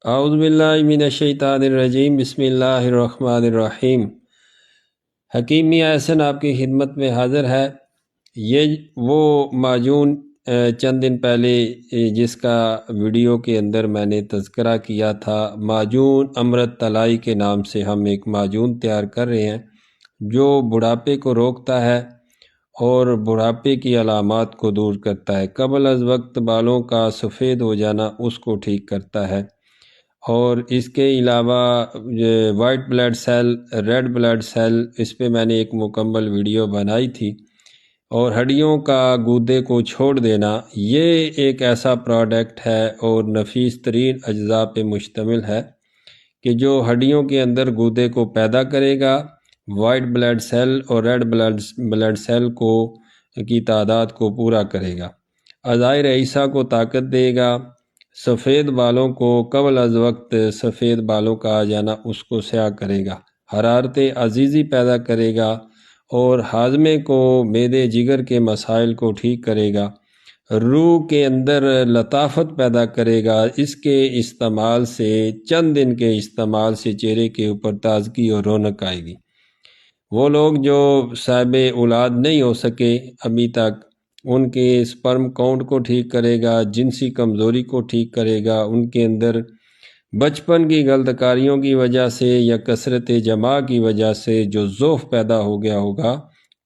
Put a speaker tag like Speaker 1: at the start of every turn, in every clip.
Speaker 1: اعوذ باللہ من الشیطان الرجیم، بسم اللہ الرحمن الرحیم۔ حکیم میاں احسن آپ کی خدمت میں حاضر ہے۔ یہ وہ معجون چند دن پہلے جس کا ویڈیو کے اندر میں نے تذکرہ کیا تھا، معجون امرت طلائی کے نام سے ہم ایک معجون تیار کر رہے ہیں جو بڑھاپے کو روکتا ہے اور بڑھاپے کی علامات کو دور کرتا ہے۔ قبل از وقت بالوں کا سفید ہو جانا اس کو ٹھیک کرتا ہے، اور اس کے علاوہ white blood cell, red blood cell, اس پہ میں نے ایک مکمل ویڈیو بنائی تھی۔ اور ہڈیوں کا گودے کو چھوڑ دینا، یہ ایک ایسا پروڈکٹ ہے اور نفیس ترین اجزاء پہ مشتمل ہے کہ جو ہڈیوں کے اندر گودے کو پیدا کرے گا، وائٹ بلڈ سیل اور ریڈ بلڈ سیل کی تعداد کو پورا کرے گا، اعضائے رئیسہ کو طاقت دے گا، سفید بالوں کو قبل از وقت سفید بالوں کا آ جانا اس کو سیاہ کرے گا، حرارت عزیزی پیدا کرے گا اور ہاضمے کو، معدے جگر کے مسائل کو ٹھیک کرے گا، روح کے اندر لطافت پیدا کرے گا۔ اس کے استعمال سے، چند دن کے استعمال سے چہرے کے اوپر تازگی اور رونق آئے گی۔ وہ لوگ جو صاحب اولاد نہیں ہو سکے ابھی تک، ان کے سپرم کاؤنٹ کو ٹھیک کرے گا، جنسی کمزوری کو ٹھیک کرے گا، ان کے اندر بچپن کی غلط کاریوں کی وجہ سے یا کثرت جماع کی وجہ سے جو ضعف پیدا ہو گیا ہوگا،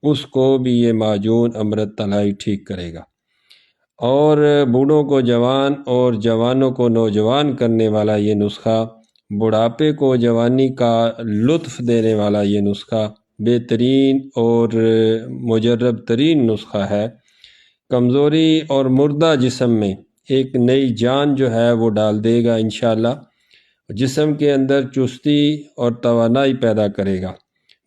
Speaker 1: اس کو بھی یہ معجون امرت طلائی ٹھیک کرے گا۔ اور بوڑھوں کو جوان اور جوانوں کو نوجوان کرنے والا یہ نسخہ، بڑھاپے کو جوانی کا لطف دینے والا یہ نسخہ بہترین اور مجرب ترین نسخہ ہے۔ کمزوری اور مردہ جسم میں ایک نئی جان جو ہے وہ ڈال دے گا انشاءاللہ، جسم کے اندر چستی اور توانائی پیدا کرے گا۔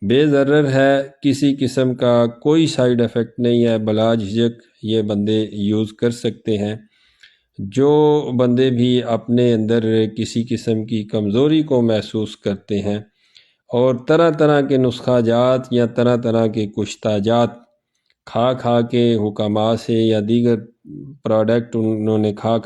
Speaker 1: بے ضرر ہے، کسی قسم کا کوئی سائیڈ ایفیکٹ نہیں ہے، بلا جھجک یہ بندے یوز کر سکتے ہیں۔ جو بندے بھی اپنے اندر کسی قسم کی کمزوری کو محسوس کرتے ہیں اور طرح طرح کے نسخہ جات یا طرح طرح کے کشتہ جات کھا کے حکماء سے یا دیگر پروڈکٹ انہوں نے کھا